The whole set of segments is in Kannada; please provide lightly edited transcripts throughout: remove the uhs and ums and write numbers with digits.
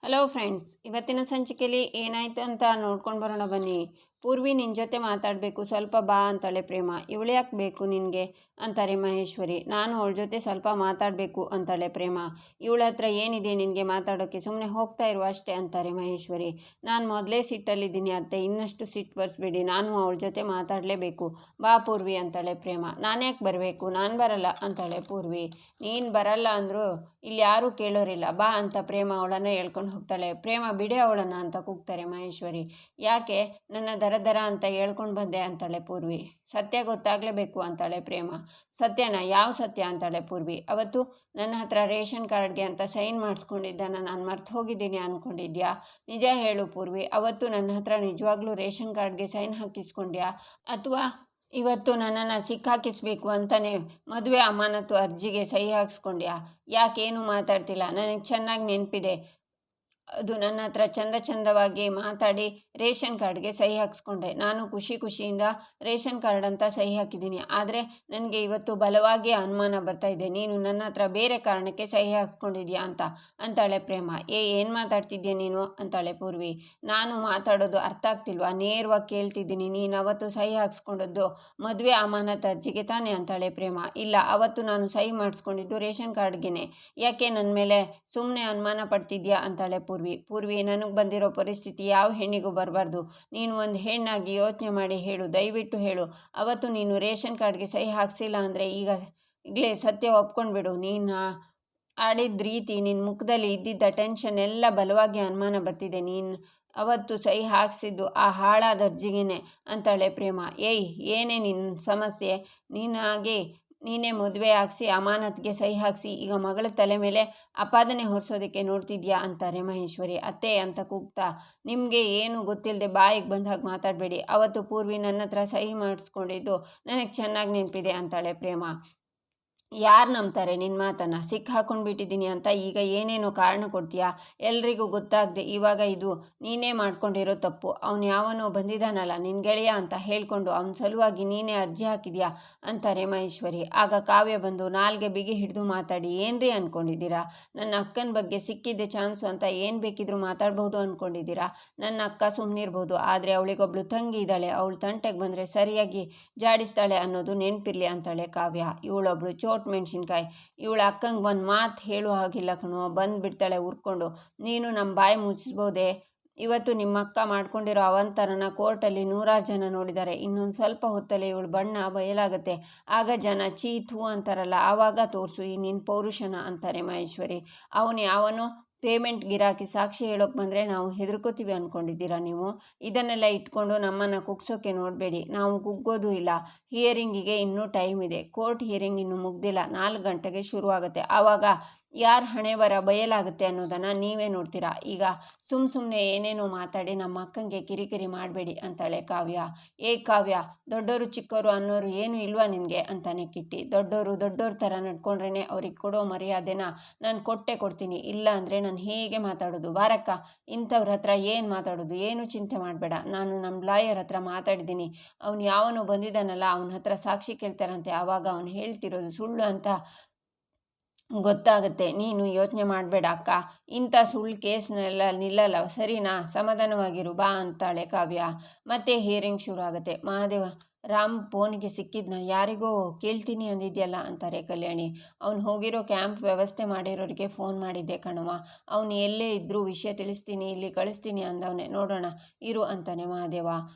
ಹಲೋ ಫ್ರೆಂಡ್ಸ್, ಇವತ್ತಿನ ಸಂಚಿಕೆಯಲ್ಲಿ ಏನಾಯಿತು ಅಂತ ನೋಡ್ಕೊಂಡು ಬರೋಣ ಬನ್ನಿ. ಪೂರ್ವಿ ನಿನ್ನ ಜೊತೆ ಮಾತಾಡಬೇಕು, ಸ್ವಲ್ಪ ಬಾ ಅಂತಾಳೆ ಪ್ರೇಮ. ಇವಳು ಯಾಕೆ ಬೇಕು ನಿನಗೆ ಅಂತಾರೆ ಮಹೇಶ್ವರಿ. ನಾನು ಅವಳ ಜೊತೆ ಸ್ವಲ್ಪ ಮಾತಾಡಬೇಕು ಅಂತಾಳೆ ಪ್ರೇಮ. ಇವಳ ಹತ್ರ ಏನಿದೆ ನಿನಗೆ ಮಾತಾಡೋಕ್ಕೆ, ಸುಮ್ಮನೆ ಹೋಗ್ತಾ ಇರುವ ಅಷ್ಟೇ ಅಂತಾರೆ ಮಹೇಶ್ವರಿ. ನಾನು ಮೊದಲೇ ಸಿಟ್ಟಲ್ಲಿದ್ದೀನಿ ಅತ್ತೆ, ಇನ್ನಷ್ಟು ಸಿಟ್ಟು ಬರ್ಸ್ಬೇಡಿ, ನಾನು ಅವಳ ಜೊತೆ ಮಾತಾಡಲೇಬೇಕು. ಬಾ ಪೂರ್ವಿ ಅಂತಾಳೆ ಪ್ರೇಮ. ನಾನು ಯಾಕೆ ಬರಬೇಕು, ನಾನು ಬರಲ್ಲ ಅಂತಾಳೆ ಪೂರ್ವಿ. ನೀನು ಬರಲ್ಲ ಅಂದರೂ ಇಲ್ಲಿ ಯಾರೂ ಕೇಳೋರಿಲ್ಲ, ಬಾ ಅಂತ ಪ್ರೇಮ ಅವಳನ್ನು ಹೇಳ್ಕೊಂಡು ಹೋಗ್ತಾಳೆ. ಪ್ರೇಮ ಬಿಡೆ ಅವಳನ್ನು ಅಂತ ಕೂಗ್ತಾರೆ ಮಹೇಶ್ವರಿ. ಯಾಕೆ ನನ್ನ ದರ ಅಂತ ಹೇಳ್ಕೊಂಡು ಬಂದೆ ಅಂತಾಳೆ ಪೂರ್ವಿ. ಸತ್ಯ ಗೊತ್ತಾಗಲೇಬೇಕು ಅಂತಾಳೆ ಪ್ರೇಮ. ಸತ್ಯನ? ಯಾವ ಸತ್ಯ ಅಂತಾಳೆ ಪೂರ್ವಿ. ಅವತ್ತು ನನ್ನ ಹತ್ರ ರೇಷನ್ ಕಾರ್ಡ್ಗೆ ಅಂತ ಸೈನ್ ಮಾಡಿಸ್ಕೊಂಡಿದ್ದನ್ನು ನಾನು ಮರ್ತು ಹೋಗಿದ್ದೀನಿ ಅಂದ್ಕೊಂಡಿದ್ಯಾ? ನಿಜ ಹೇಳು ಪೂರ್ವಿ, ಅವತ್ತು ನನ್ನ ಹತ್ರ ನಿಜವಾಗ್ಲೂ ರೇಷನ್ ಕಾರ್ಡ್ಗೆ ಸೈನ್ ಹಾಕಿಸ್ಕೊಂಡ್ಯಾ, ಅಥವಾ ಇವತ್ತು ನನ್ನನ್ನು ಸಿಕ್ಕಾಕಿಸ್ಬೇಕು ಅಂತಲೇ ಮದುವೆ ಅಮಾನತು ಅರ್ಜಿಗೆ ಸಹಿ ಹಾಕಿಸ್ಕೊಂಡ್ಯಾ? ಯಾಕೇನು ಮಾತಾಡ್ತಿಲ್ಲ? ನನಗೆ ಚೆನ್ನಾಗಿ ನೆನಪಿದೆ, ಅದು ನನ್ನ ಹತ್ರ ಚಂದವಾಗಿ ಮಾತಾಡಿ ರೇಷನ್ ಕಾರ್ಡ್ಗೆ ಸಹಿ ಹಾಕಿಸ್ಕೊಂಡೆ. ನಾನು ಖುಷಿಯಿಂದ ರೇಷನ್ ಕಾರ್ಡ್ ಅಂತ ಸಹಿ ಹಾಕಿದ್ದೀನಿ. ಆದರೆ ನನಗೆ ಇವತ್ತು ಬಲವಾಗಿ ಅನುಮಾನ ಬರ್ತಾ ಇದೆ, ನೀನು ನನ್ನ ಹತ್ರ ಬೇರೆ ಕಾರಣಕ್ಕೆ ಸಹಿ ಹಾಕ್ಸ್ಕೊಂಡಿದ್ಯಾ ಅಂತ ಅಂತಾಳೆ ಪ್ರೇಮ. ಏನು ಮಾತಾಡ್ತಿದ್ಯಾ ನೀನು ಅಂತಾಳೆ ಪೂರ್ವಿ. ನಾನು ಮಾತಾಡೋದು ಅರ್ಥ ಆಗ್ತಿಲ್ವಾ? ನೇರವಾಗಿ ಕೇಳ್ತಿದ್ದೀನಿ. ನೀನು ಅವತ್ತು ಸಹಿ ಹಾಕ್ಸ್ಕೊಂಡದ್ದು ಮದುವೆ ಅಮಾನತು ಅರ್ಜಿಗೆ ತಾನೇ ಅಂತಾಳೆ ಪ್ರೇಮ. ಇಲ್ಲ, ಅವತ್ತು ನಾನು ಸಹಿ ಮಾಡಿಸ್ಕೊಂಡಿದ್ದು ರೇಷನ್ ಕಾರ್ಡ್ಗೆ. ಯಾಕೆ ನನ್ನ ಮೇಲೆ ಸುಮ್ಮನೆ ಅನುಮಾನ ಪಡ್ತಿದ್ಯಾ ಅಂತಾಳೆ ಪೂರ್ವಿ, ನನಗೆ ಬಂದಿರೋ ಪರಿಸ್ಥಿತಿ ಯಾವ ಹೆಣ್ಣಿಗೂ ಬರಬಾರ್ದು. ನೀನು ಒಂದು ಹೆಣ್ಣಾಗಿ ಯೋಚನೆ ಮಾಡಿ ಹೇಳು, ದಯವಿಟ್ಟು ಹೇಳು. ಅವತ್ತು ನೀನು ರೇಷನ್ ಕಾರ್ಡ್ಗೆ ಸಹಿ ಹಾಕ್ಸಿಲ್ಲ ಅಂದರೆ ಈಗಲೇ ಸತ್ಯ ಒಪ್ಕೊಂಡ್ಬಿಡು. ನೀನು ಆಡಿದ ರೀತಿ, ನಿನ್ನ ಮುಖದಲ್ಲಿ ಇದ್ದಿದ್ದ ಟೆನ್ಷನ್ ಎಲ್ಲ ಬಲವಾಗಿ ಅನುಮಾನ ಬರ್ತಿದೆ. ನೀನು ಅವತ್ತು ಸಹಿ ಹಾಕ್ಸಿದ್ದು ಆ ಹಾಳಾದ ಅರ್ಜಿಗೇನೆ ಅಂತಾಳೆ ಪ್ರೇಮ. ಏನೇ ನಿನ್ನ ಸಮಸ್ಯೆ? ನೀನೇ ಮದುವೆ ಹಾಕ್ಸಿ ಅಮಾನತ್ಗೆ ಸಹಿ ಹಾಕಿಸಿ ಈಗ ಮಗಳ ತಲೆ ಮೇಲೆ ಆಪಾದನೆ ಹೊರಿಸೋದಕ್ಕೆ ನೋಡ್ತಿದ್ಯಾ ಅಂತಾರೆ ಮಹೇಶ್ವರಿ. ಅತ್ತೆ ಅಂತ ಕೂಗ್ತಾ, ನಿಮಗೆ ಏನು ಗೊತ್ತಿಲ್ಲದೆ ಬಾಯಿಗೆ ಬಂದ ಹಾಗೆ ಮಾತಾಡಬೇಡಿ. ಅವತ್ತು ಪೂರ್ವಿ ನನ್ನ ಹತ್ರ ಸಹಿ ಮಾಡಿಸ್ಕೊಂಡಿದ್ದು ನನಗೆ ಚೆನ್ನಾಗಿ ನೆನಪಿದೆ ಅಂತಾಳೆ ಪ್ರೇಮ. ಯಾರು ನಂಬ್ತಾರೆ ನಿನ್ನ ಮಾತನ್ನು? ಹಾಕ್ಕೊಂಡ್ಬಿಟ್ಟಿದ್ದೀನಿ ಅಂತ ಈಗ ಏನೇನೋ ಕಾರಣ ಕೊಡ್ತೀಯಾ? ಎಲ್ರಿಗೂ ಗೊತ್ತಾಗದೆ ಇವಾಗ ಇದು ನೀನೇ ಮಾಡ್ಕೊಂಡಿರೋ ತಪ್ಪು. ಅವನು ಯಾವನೋ ಬಂದಿದ್ದಾನಲ್ಲ ನಿನ್ನ ಗೆಳೆಯ ಅಂತ ಹೇಳ್ಕೊಂಡು ಅವನ ಸಲುವಾಗಿ ನೀನೇ ಅರ್ಜಿ ಹಾಕಿದ್ಯಾ ಅಂತಾರೆ ಮಹೇಶ್ವರಿ. ಆಗ ಕಾವ್ಯ ಬಂದು ನಾಲ್ಗೆ ಬಿಗಿ ಹಿಡಿದು ಮಾತಾಡಿ, ಏನ್ರಿ ಅಂದ್ಕೊಂಡಿದ್ದೀರಾ? ನನ್ನ ಅಕ್ಕನ ಬಗ್ಗೆ ಸಿಕ್ಕಿದ್ದೆ ಚಾನ್ಸು ಅಂತ ಏನು ಬೇಕಿದ್ರೂ ಮಾತಾಡ್ಬೋದು ಅಂದ್ಕೊಂಡಿದ್ದೀರಾ? ನನ್ನ ಅಕ್ಕ ಸುಮ್ಮನಿರ್ಬೋದು, ಆದರೆ ಅವಳಿಗೊಬ್ಳು ತಂಗಿ ಇದ್ದಾಳೆ, ಅವಳು ತಂಟೆಗೆ ಬಂದರೆ ಸರಿಯಾಗಿ ಜಾಡಿಸ್ತಾಳೆ ಅನ್ನೋದು ನೆನಪಿರಲಿ ಅಂತಾಳೆ ಕಾವ್ಯ. ಇವಳೊಬ್ಳು ಮೆಣಸಿನ್ಕಾಯಿ, ಇವಳ ಅಕ್ಕಂಗೆ ಒಂದು ಮಾತು ಹೇಳೋ ಹಾಗಿಲ್ಲ ಕಣೋ, ಬಂದುಬಿಡ್ತಾಳೆ ಉರ್ಕೊಂಡು. ನೀನು ನಮ್ಮ ಬಾಯಿ ಮುಚ್ಚಿಸ್ಬೋದೇ? ಇವತ್ತು ನಿಮ್ಮ ಅಕ್ಕ ಮಾಡ್ಕೊಂಡಿರೋ ಅವಂತರನ ಕೋರ್ಟಲ್ಲಿ 100 ಜನ ನೋಡಿದ್ದಾರೆ. ಇನ್ನೊಂದು ಸ್ವಲ್ಪ ಹೊತ್ತಲ್ಲಿ ಇವಳು ಬಣ್ಣ ಬಯಲಾಗುತ್ತೆ. ಆಗ ಜನ ಚೀ ಥೂ ಅಂತಾರಲ್ಲ, ಆವಾಗ ತೋರಿಸು ಈ ನಿನ್ನ ಪೌರುಷನ ಅಂತಾರೆ ಮಹೇಶ್ವರಿ. ಅವನು ಯಾವನೋ ಪೇಮೆಂಟ್ ಗಿರಾಕಿ ಸಾಕ್ಷಿ ಹೇಳೋಕೆ ಬಂದರೆ ನಾವು ಹೆದರ್ಕೋತೀವಿ ಅಂದ್ಕೊಂಡಿದ್ದೀರಾ ನೀವು? ಇದನ್ನೆಲ್ಲ ಇಟ್ಕೊಂಡು ನಮ್ಮನ್ನು ಕುಗ್ಸೋಕೆ ನೋಡಬೇಡಿ. ನಾವು ಕುಗ್ಗೋದು ಇಲ್ಲ. ಹಿಯರಿಂಗಿಗೆ ಇನ್ನೂ ಟೈಮ್ ಇದೆ. ಕೋರ್ಟ್ ಹಿಯರಿಂಗ್ ಇನ್ನೂ ಮುಗ್ದಿಲ್ಲ. 4 ಗಂಟೆಗೆ ಶುರುವಾಗುತ್ತೆ. ಆವಾಗ ಯಾರ ಹಣೆ ಬರ ಬಯಲಾಗುತ್ತೆ ಅನ್ನೋದನ್ನು ನೀವೇ ನೋಡ್ತೀರಾ. ಈಗ ಸುಮ್ಮನೆ ಏನೇನೋ ಮಾತಾಡಿ ನಮ್ಮ ಅಕ್ಕಂಗೆ ಕಿರಿಕಿರಿ ಮಾಡಬೇಡಿ ಅಂತಾಳೆ ಕಾವ್ಯ. ಕಾವ್ಯ, ದೊಡ್ಡವರು ಚಿಕ್ಕವರು ಅನ್ನೋರು ಏನು ಇಲ್ವಾ ನಿನಗೆ ಅಂತಾನೆ ಕಿಟ್ಟಿ. ದೊಡ್ಡೋರು ಥರ ನಡ್ಕೊಂಡ್ರೇ ಅವ್ರಿಗೆ ಕೊಡೋ ಮರ್ಯಾದೆನ ನಾನು ಕೊಡ್ತೀನಿ. ಇಲ್ಲ ಅಂದರೆ ನಾನು ಹೀಗೆ ಮಾತಾಡೋದು. ಬಾರಕ್ಕ, ಇಂಥವ್ರ ಹತ್ರ ಏನು ಮಾತಾಡೋದು? ಏನು ಚಿಂತೆ ಮಾಡಬೇಡ. ನಾನು ನಮ್ಮ ಲಾಯರ್ ಹತ್ರ ಮಾತಾಡಿದ್ದೀನಿ. ಅವನು ಯಾವನೋ ಬಂದಿದ್ದಾನಲ್ಲ, ಅವನ ಹತ್ರ ಸಾಕ್ಷಿ ಕೇಳ್ತಾರಂತೆ. ಆವಾಗ ಅವನು ಹೇಳ್ತಿರೋದು ಸುಳ್ಳು ಅಂತ ಗೊತ್ತಾಗುತ್ತೆ. ನೀನು ಯೋಚನೆ ಮಾಡಬೇಡ ಅಕ್ಕ, ಇಂಥ ಸುಳ್ಳು ಕೇಸ್ನೆಲ್ಲ ನಿಲ್ಲಲ್ಲ, ಸರಿನಾ? ಸಮಾಧಾನವಾಗಿರು ಬಾ ಅಂತಾಳೆ ಕಾವ್ಯ. ಮತ್ತೆ ಹಿಯರಿಂಗ್ ಶುರು ಆಗುತ್ತೆ. ಮಹಾದೇವ ರಾಮ್ ಫೋನಿಗೆ ಸಿಕ್ಕಿದ್ನ, ಯಾರಿಗೋ ಕೇಳ್ತೀನಿ ಅಂದಿದ್ಯಲ್ಲ ಅಂತಾರೆ ಕಲ್ಯಾಣಿ. ಅವ್ನು ಹೋಗಿರೋ ಕ್ಯಾಂಪ್ ವ್ಯವಸ್ಥೆ ಮಾಡಿರೋರಿಗೆ ಫೋನ್ ಮಾಡಿದ್ದೆ ಕಣವ. ಅವನು ಎಲ್ಲೇ ಇದ್ದರೂ ವಿಷಯ ತಿಳಿಸ್ತೀನಿ, ಇಲ್ಲಿ ಕಳಿಸ್ತೀನಿ ಅಂದವನೇ, ನೋಡೋಣ ಇರು ಅಂತಾನೆ ಮಹಾದೇವ.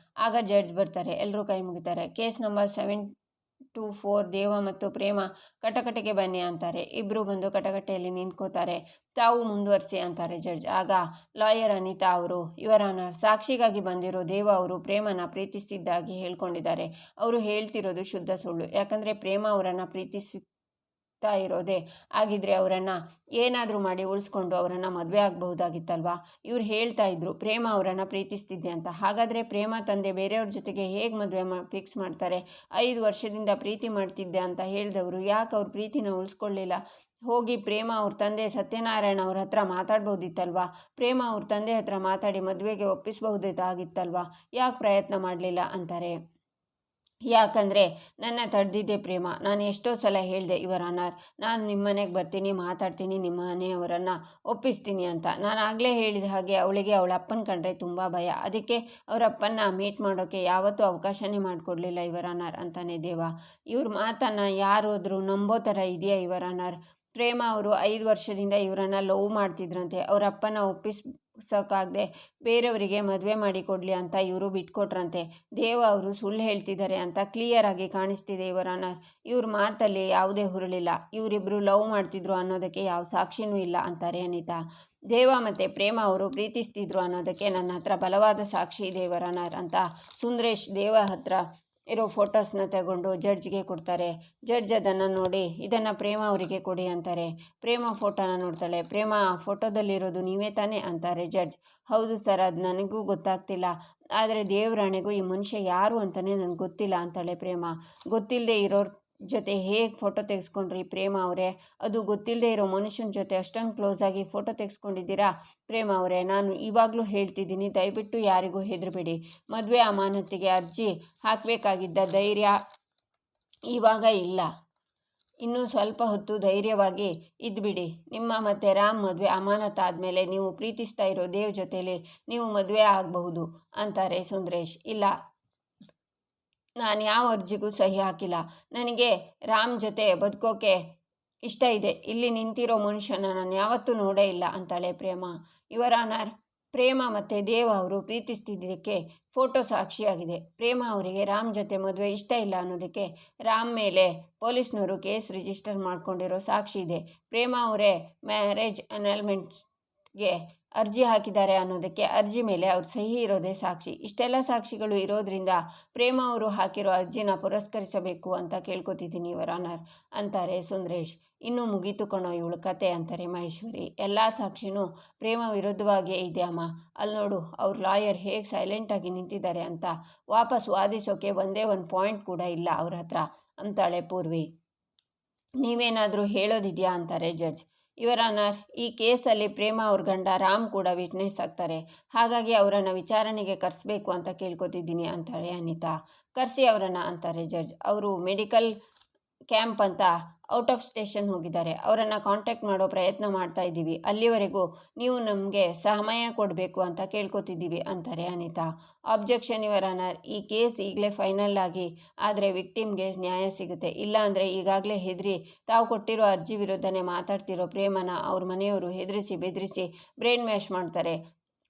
ಆಗ ಜಡ್ಜ್ ಬರ್ತಾರೆ. ಎಲ್ಲರೂ ಕೈ ಮುಗಿತಾರೆ. ಕೇಸ್ ನಂಬರ್ 724 ದೇವ ಮತ್ತು ಪ್ರೇಮ ಕಟಕಟೆಗೆ ಬನ್ನಿ ಅಂತಾರೆ. ಇಬ್ಬರು ಬಂದು ಕಟಕಟೆಯಲ್ಲಿ ನಿಂತ್ಕೋತಾರೆ. ತಾವು ಮುಂದುವರಿಸಿ ಅಂತಾರೆ ಜಡ್ಜ್. ಆಗ ಲಾಯರ್ ಅನಿತಾ ಅವರು, ಯುವರ್ ಆನರ್, ಸಾಕ್ಷಿಗಾಗಿ ಬಂದಿರೋ ದೇವ ಅವರು ಪ್ರೇಮನ ಪ್ರೀತಿಸ್ತಿದ್ದಾಗಿ ಹೇಳ್ಕೊಂಡಿದ್ದಾರೆ. ಅವರು ಹೇಳ್ತಿರೋದು ಶುದ್ಧ ಸುಳ್ಳು. ಯಾಕಂದರೆ ಪ್ರೇಮ ಅವರನ್ನು ಪ್ರೀತಿಸ್ತಾ ಇರೋದೇ ಆಗಿದ್ರೆ ಅವರನ್ನು ಏನಾದರೂ ಮಾಡಿ ಉಳಿಸ್ಕೊಂಡು ಅವರನ್ನು ಮದುವೆ ಆಗಬಹುದಾಗಿತ್ತಲ್ವಾ? ಇವ್ರು ಹೇಳ್ತಾ ಇದ್ರು ಪ್ರೇಮ ಅವರನ್ನು ಪ್ರೀತಿಸ್ತಿದ್ದೆ ಅಂತ. ಹಾಗಾದರೆ ಪ್ರೇಮ ತಂದೆ ಬೇರೆಯವ್ರ ಜೊತೆಗೆ ಹೇಗೆ ಮದುವೆ ಫಿಕ್ಸ್ ಮಾಡ್ತಾರೆ? 5 ವರ್ಷದಿಂದ ಪ್ರೀತಿ ಮಾಡ್ತಿದ್ದೆ ಅಂತ ಹೇಳಿದವರು ಯಾಕೆ ಅವ್ರ ಪ್ರೀತಿನ ಉಳಿಸ್ಕೊಳ್ಳಿಲ್ಲ? ಹೋಗಿ ಪ್ರೇಮ ಅವ್ರ ತಂದೆ ಸತ್ಯನಾರಾಯಣ ಅವ್ರ ಹತ್ರ ಮಾತಾಡ್ಬೋದಿತ್ತಲ್ವಾ? ಪ್ರೇಮ ಅವ್ರ ತಂದೆ ಹತ್ರ ಮಾತಾಡಿ ಮದುವೆಗೆ ಒಪ್ಪಿಸಬಹುದಾಗಿತ್ತಲ್ವಾ? ಯಾಕೆ ಪ್ರಯತ್ನ ಮಾಡಲಿಲ್ಲ ಅಂತಾರೆ. ಯಾಕಂದರೆ ನನ್ನ ತಡೆದಿದ್ದೆ ಪ್ರೇಮ. ನಾನು ಎಷ್ಟೋ ಸಲ ಹೇಳಿದೆ ಯುವರ್ ಆನರ್, ನಾನು ನಿಮ್ಮ ಮನೆಗೆ ಬರ್ತೀನಿ, ಮಾತಾಡ್ತೀನಿ, ನಿಮ್ಮ ಮನೆಯವರನ್ನು ಒಪ್ಪಿಸ್ತೀನಿ ಅಂತ. ನಾನು ಆಗಲೇ ಹೇಳಿದ ಹಾಗೆ ಅವಳಿಗೆ ಅವಳ ಅಪ್ಪನ ಕಂಡ್ರೆ ತುಂಬ ಭಯ. ಅದಕ್ಕೆ ಅವರ ಅಪ್ಪನ್ನ ಮೀಟ್ ಮಾಡೋಕ್ಕೆ ಯಾವತ್ತೂ ಅವಕಾಶನೇ ಮಾಡಿಕೊಡ್ಲಿಲ್ಲ ಯುವರ್ ಆನರ್ ಅಂತಾನೆ ದೇವ. ಇವ್ರ ಮಾತನ್ನು ಯಾರಾದರೂ ನಂಬೋ ಥರ ಇದೆಯಾ ಯುವರ್ ಆನರ್? ಪ್ರೇಮ ಅವರು 5 ವರ್ಷದಿಂದ ಇವರನ್ನು ಲವ್ ಮಾಡ್ತಿದ್ರಂತೆ. ಅವರ ಅಪ್ಪನ ಒಪ್ಪಿಸೋಕ್ಕಾಗದೆ ಬೇರೆಯವರಿಗೆ ಮದುವೆ ಮಾಡಿ ಕೊಡಲಿ ಅಂತ ಇವರು ಬಿಟ್ಕೊಟ್ರಂತೆ. ದೇವ ಅವರು ಸುಳ್ಳು ಹೇಳ್ತಿದ್ದಾರೆ ಅಂತ ಕ್ಲಿಯರ್ ಆಗಿ ಕಾಣಿಸ್ತಿದೆ ಯುವರ್ ಆನರ್. ಇವ್ರ ಮಾತಲ್ಲಿ ಯಾವುದೇ ಹುರುಳಿಲ್ಲ. ಇವರಿಬ್ಬರು ಲವ್ ಮಾಡ್ತಿದ್ರು ಅನ್ನೋದಕ್ಕೆ ಯಾವ ಸಾಕ್ಷಿನೂ ಇಲ್ಲ ಅಂತಾರೆ ಅನಿತಾ. ದೇವ ಮತ್ತು ಪ್ರೇಮ ಅವರು ಪ್ರೀತಿಸ್ತಿದ್ರು ಅನ್ನೋದಕ್ಕೆ ನನ್ನ ಹತ್ರ ಬಲವಾದ ಸಾಕ್ಷಿ ಇದೆ ಯುವರ್ ಆನರ್ ಅಂತ ಸುಂದರೇಶ್ ದೇವ ಹತ್ರ ಇರೋ ಫೋಟೋಸ್ನ ತಗೊಂಡು ಜಡ್ಜ್ಗೆ ಕೊಡ್ತಾರೆ. ಜಡ್ಜ್ ಅದನ್ನು ನೋಡಿ ಇದನ್ನು ಪ್ರೇಮ ಅವರಿಗೆ ಕೊಡಿ ಅಂತಾರೆ. ಪ್ರೇಮ ಫೋಟೋನ ನೋಡ್ತಾಳೆ. ಪ್ರೇಮ ಫೋಟೋದಲ್ಲಿರೋದು ನೀವೇ ತಾನೇ ಅಂತಾರೆ ಜಡ್ಜ್. ಹೌದು ಸರ್, ಅದು ನನಗೂ ಗೊತ್ತಾಗ್ತಿಲ್ಲ, ಆದರೆ ದೇವರಾಣೆಗೂ ಈ ಮನುಷ್ಯ ಯಾರು ಅಂತಲೇ ನನಗೆ ಗೊತ್ತಿಲ್ಲ ಅಂತಾಳೆ ಪ್ರೇಮ. ಗೊತ್ತಿಲ್ಲದೆ ಇರೋರ ಜೊತೆ ಹೇಗೆ ಫೋಟೋ ತೆಗೆಸ್ಕೊಂಡ್ರಿ ಪ್ರೇಮ ಅವರೇ? ಅದು ಗೊತ್ತಿಲ್ಲದೆ ಇರೋ ಮನುಷ್ಯನ ಜೊತೆ ಅಷ್ಟೊಂದು ಕ್ಲೋಸ್ ಆಗಿ ಫೋಟೋ ತೆಗೆಸ್ಕೊಂಡಿದ್ದೀರಾ ಪ್ರೇಮ ಅವರೇ? ನಾನು ಇವಾಗಲೂ ಹೇಳ್ತಿದ್ದೀನಿ, ದಯವಿಟ್ಟು ಯಾರಿಗೂ ಹೆದರಬೇಡಿ. ಮದುವೆ ಅಮಾನತಿಗೆ ಅರ್ಜಿ ಹಾಕಬೇಕಾಗಿದ್ದ ಧೈರ್ಯ ಇವಾಗ ಇಲ್ಲ. ಇನ್ನೂ ಸ್ವಲ್ಪ ಹೊತ್ತು ಧೈರ್ಯವಾಗಿ ಇದ್ಬಿಡಿ. ನಿಮ್ಮ ಮತ್ತು ರಾಮ್ ಮದುವೆ ಅಮಾನತಾದಮೇಲೆ ನೀವು ಪ್ರೀತಿಸ್ತಾ ಇರೋ ದೇವ್ ಜೊತೆಲಿ ನೀವು ಮದುವೆ ಆಗಬಹುದು ಅಂತಾರೆ ಸುಂದರೇಶ್. ಇಲ್ಲ, ನಾನು ಯಾವ ಅರ್ಜಿಗೂ ಸಹಿ ಹಾಕಿಲ್ಲ. ನನಗೆ ರಾಮ್ ಜೊತೆ ಬದುಕೋಕೆ ಇಷ್ಟ ಇದೆ. ಇಲ್ಲಿ ನಿಂತಿರೋ ಮನುಷ್ಯನ ನಾನು ಯಾವತ್ತೂ ನೋಡೇ ಇಲ್ಲ ಅಂತಾಳೆ ಪ್ರೇಮ. ಯುವರ್ ಆನರ್, ಪ್ರೇಮ ಮತ್ತು ದೇವ ಅವರು ಪ್ರೀತಿಸ್ತಿದ್ದಕ್ಕೆ ಫೋಟೋ ಸಾಕ್ಷಿಯಾಗಿದೆ. ಪ್ರೇಮ ಅವರಿಗೆ ರಾಮ್ ಜೊತೆ ಮದುವೆ ಇಷ್ಟ ಇಲ್ಲ ಅನ್ನೋದಕ್ಕೆ ರಾಮ್ ಮೇಲೆ ಪೊಲೀಸ್ನವರು ಕೇಸ್ ರಿಜಿಸ್ಟರ್ ಮಾಡ್ಕೊಂಡಿರೋ ಸಾಕ್ಷಿ ಇದೆ. ಪ್ರೇಮ ಅವರೇ ಮ್ಯಾರೇಜ್ ಅನಲ್ಮೆಂಟ್ಗೆ ಅರ್ಜಿ ಹಾಕಿದ್ದಾರೆ ಅನ್ನೋದಕ್ಕೆ ಅರ್ಜಿ ಮೇಲೆ ಅವ್ರ ಸಹಿ ಇರೋದೇ ಸಾಕ್ಷಿ. ಇಷ್ಟೆಲ್ಲ ಸಾಕ್ಷಿಗಳು ಇರೋದ್ರಿಂದ ಪ್ರೇಮ ಅವರು ಹಾಕಿರೋ ಅರ್ಜಿನ ಪುರಸ್ಕರಿಸಬೇಕು ಅಂತ ಕೇಳ್ಕೊತಿದ್ದೀನಿ ಯುವರ್ ಆನರ್ ಅಂತಾರೆ ಸುಂದರೇಶ್. ಇನ್ನೂ ಮುಗೀತು ಕಣೋ ಇವಳು ಕತೆ ಅಂತಾರೆ ಮಹೇಶ್ವರಿ. ಎಲ್ಲ ಸಾಕ್ಷಿನೂ ಪ್ರೇಮ ವಿರುದ್ಧವಾಗೇ ಇದೆ ಅಮ್ಮ. ಅಲ್ಲಿ ನೋಡು, ಅವ್ರ ಲಾಯರ್ ಹೇಗೆ ಸೈಲೆಂಟಾಗಿ ನಿಂತಿದ್ದಾರೆ ಅಂತ. ವಾಪಸ್ ವಾದಿಸೋಕೆ ಒಂದೇ ಒಂದು ಪಾಯಿಂಟ್ ಕೂಡ ಇಲ್ಲ ಅವ್ರ ಹತ್ರ ಅಂತಾಳೆ ಪೂರ್ವಿ. ನೀವೇನಾದರೂ ಹೇಳೋದಿದೆಯಾ ಅಂತಾರೆ ಜಡ್ಜ್. ಯುವರ್ ಆನರ್, ಈ ಕೇಸಲ್ಲಿ ಪ್ರೇಮ ಅವ್ರ ಗಂಡ ರಾಮ್ ಕೂಡ ವಿಟ್ನೆಸ್ ಆಗ್ತಾರೆ. ಹಾಗಾಗಿ ಅವರನ್ನು ವಿಚಾರಣೆಗೆ ಕರೆಸಬೇಕು ಅಂತ ಕೇಳ್ಕೊತಿದ್ದೀನಿ ಅಂತಾಳೆ ಅನಿತಾ. ಕರೆಸಿ ಅವರನ್ನು ಅಂತಾರೆ ಜಡ್ಜ್. ಅವರು ಮೆಡಿಕಲ್ ಕ್ಯಾಂಪ್ ಅಂತ ಔಟ್ ಆಫ್ ಸ್ಟೇಷನ್ ಹೋಗಿದ್ದಾರೆ. ಅವರನ್ನು ಕಾಂಟ್ಯಾಕ್ಟ್ ಮಾಡೋ ಪ್ರಯತ್ನ ಮಾಡ್ತಾ ಇದ್ದೀವಿ. ಅಲ್ಲಿವರೆಗೂ ನೀವು ನಮಗೆ ಸಮಯ ಕೊಡಬೇಕು ಅಂತ ಕೇಳ್ಕೊತಿದ್ದೀವಿ ಅಂತಾರೆ ಅನಿತಾ. ಆಬ್ಜೆಕ್ಷನ್ ಯುವರ್ ಆನರ್, ಈ ಕೇಸ್ ಈಗಲೇ ಫೈನಲ್ ಆಗಿ ಆದರೆ ವಿಕ್ಟಿಮ್ಗೆ ನ್ಯಾಯ ಸಿಗುತ್ತೆ. ಇಲ್ಲ ಅಂದರೆ ಈಗಾಗಲೇ ಹೆದರಿ ತಾವು ಕೊಟ್ಟಿರೋ ಅರ್ಜಿ ವಿರುದ್ಧನೇ ಮಾತಾಡ್ತಿರೋ ಪ್ರೇಮನ ಅವ್ರ ಮನೆಯವರು ಹೆದರಿಸಿ ಬೆದರಿಸಿ ಬ್ರೈನ್ ಮ್ಯಾಶ್ ಮಾಡ್ತಾರೆ.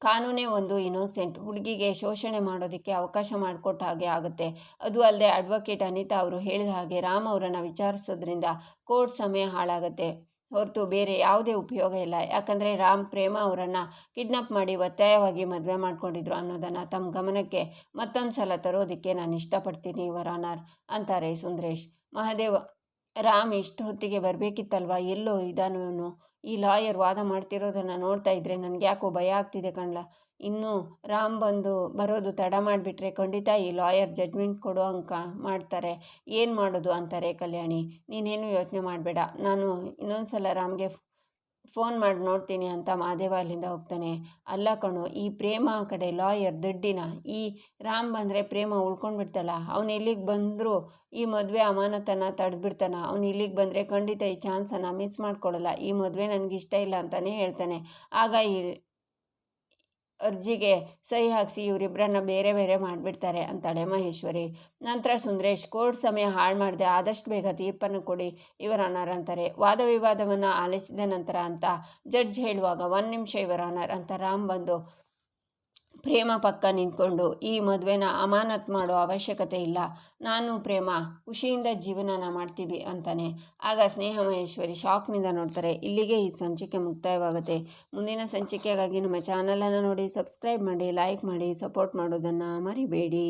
ಕಾನೂನೇ ಒಂದು ಇನ್ನೋಸೆಂಟ್ ಹುಡುಗಿಗೆ ಶೋಷಣೆ ಮಾಡೋದಕ್ಕೆ ಅವಕಾಶ ಮಾಡಿಕೊಟ್ಟ ಹಾಗೆ ಆಗುತ್ತೆ. ಅದು ಅಲ್ಲದೆ ಅಡ್ವೊಕೇಟ್ ಅನಿತಾ ಅವರು ಹೇಳಿದ ಹಾಗೆ ರಾಮ್ ಅವರನ್ನು ವಿಚಾರಿಸೋದ್ರಿಂದ ಕೋರ್ಟ್ ಸಮಯ ಹಾಳಾಗುತ್ತೆ ಹೊರತು ಬೇರೆ ಯಾವುದೇ ಉಪಯೋಗ ಇಲ್ಲ. ಯಾಕಂದರೆ ರಾಮ್ ಪ್ರೇಮ ಅವರನ್ನು ಕಿಡ್ನಾಪ್ ಮಾಡಿ ಒತ್ತಾಯವಾಗಿ ಮದುವೆ ಮಾಡ್ಕೊಂಡಿದ್ರು ಅನ್ನೋದನ್ನು ತಮ್ಮ ಗಮನಕ್ಕೆ ಮತ್ತೊಂದು ಸಲ ತರೋದಕ್ಕೆ ನಾನು ಇಷ್ಟಪಡ್ತೀನಿ ಯುವರ್ ಆನರ್ ಅಂತಾರೆ ಸುಂದರೇಶ್. ಮಹಾದೇವ್, ರಾಮ್ ಇಷ್ಟು ಹೊತ್ತಿಗೆ ಬರಬೇಕಿತ್ತಲ್ವ, ಎಲ್ಲೋ ಇದಾನು? ಈ ಲಾಯರ್ ವಾದ ಮಾಡ್ತಿರೋದನ್ನು ನೋಡ್ತಾ ಇದ್ರೆ ನನಗೆ ಯಾಕೋ ಭಯ ಆಗ್ತಿದೆ ಕಣ್ಲ. ಇನ್ನೂ ರಾಮ್ ಬರೋದು ತಡ ಮಾಡಿಬಿಟ್ರೆ ಖಂಡಿತ ಈ ಲಾಯರ್ ಜಡ್ಜ್ಮೆಂಟ್ ಕೊಡೋ ಮಾಡ್ತಾರೆ. ಏನು ಮಾಡೋದು ಅಂತಾರೆ ಕಲ್ಯಾಣಿ. ನೀನೇನು ಯೋಚನೆ ಮಾಡಬೇಡ, ನಾನು ಇನ್ನೊಂದು ಸಲ ರಾಮ್ಗೆ ಫೋನ್ ಮಾಡಿ ನೋಡ್ತೀನಿ ಅಂತ ಮಹಾದೇವ ಅಲ್ಲಿಂದ ಹೋಗ್ತಾನೆ. ಅಲ್ಲ ಕಣೋ, ಈ ಪ್ರೇಮ ಕಡೆ ಲಾಯರ್ ದುಡ್ಡಿನ. ಈ ರಾಮ್ ಬಂದರೆ ಪ್ರೇಮ ಉಳ್ಕೊಂಡ್ಬಿಡ್ತಾಳ. ಅವನು ಇಲ್ಲಿಗೆ ಬಂದರೂ ಈ ಮದುವೆ ಅಮಾನತನ್ನು ತಡೆದ್ಬಿಡ್ತಾನ. ಅವನು ಇಲ್ಲಿಗೆ ಬಂದರೆ ಖಂಡಿತ ಈ ಚಾನ್ಸನ್ನು ಮಿಸ್ ಮಾಡ್ಕೊಳ್ಳಲ್ಲ. ಈ ಮದುವೆ ನನಗಿಷ್ಟ ಇಲ್ಲ ಅಂತಲೇ ಹೇಳ್ತಾನೆ. ಆಗ ಈ ಅರ್ಜಿಗೆ ಸಹಿ ಹಾಕಿಸಿ ಇವರಿಬ್ಬರನ್ನ ಬೇರೆ ಬೇರೆ ಮಾಡಿಬಿಡ್ತಾರೆ ಅಂತಾಳೆ ಮಹೇಶ್ವರಿ. ನಂತರ ಸುಂದರೇಶ್, ಕೋರ್ಟ್ ಸಮಯ ಹಾಳು ಮಾಡದೆ ಆದಷ್ಟು ಬೇಗ ತೀರ್ಪನ್ನು ಕೊಡಿ ಯುವರ್ ಆನರ್ ಅಂತಾರೆ. ವಾದ ವಿವಾದವನ್ನು ಆಲಿಸಿದ ನಂತರ ಅಂತ ಜಡ್ಜ್ ಹೇಳುವಾಗ 1 ನಿಮಿಷ ಯುವರ್ ಆನರ್ ಅಂತ ರಾಮ್ ಬಂದು ಪ್ರೇಮ ಪಕ್ಕ ನಿಂತ್ಕೊಂಡು, ಈ ಮದುವೆನ ಅಮಾನತ್ ಮಾಡೋ ಅವಶ್ಯಕತೆ ಇಲ್ಲ, ನಾನು ಪ್ರೇಮ ಖುಷಿಯಿಂದ ಜೀವನನ ಮಾಡ್ತೀವಿ ಅಂತಾನೆ. ಆಗ ಸ್ನೇಹ ಮಹೇಶ್ವರಿ ಶಾಕ್ನಿಂದ ನೋಡ್ತಾರೆ. ಇಲ್ಲಿಗೆ ಈ ಸಂಚಿಕೆ ಮುಕ್ತಾಯವಾಗುತ್ತೆ. ಮುಂದಿನ ಸಂಚಿಕೆಗಾಗಿ ನಮ್ಮ ಚಾನಲನ್ನು ನೋಡಿ, ಸಬ್ಸ್ಕ್ರೈಬ್ ಮಾಡಿ, ಲೈಕ್ ಮಾಡಿ, ಸಪೋರ್ಟ್ ಮಾಡೋದನ್ನು ಮರಿಬೇಡಿ.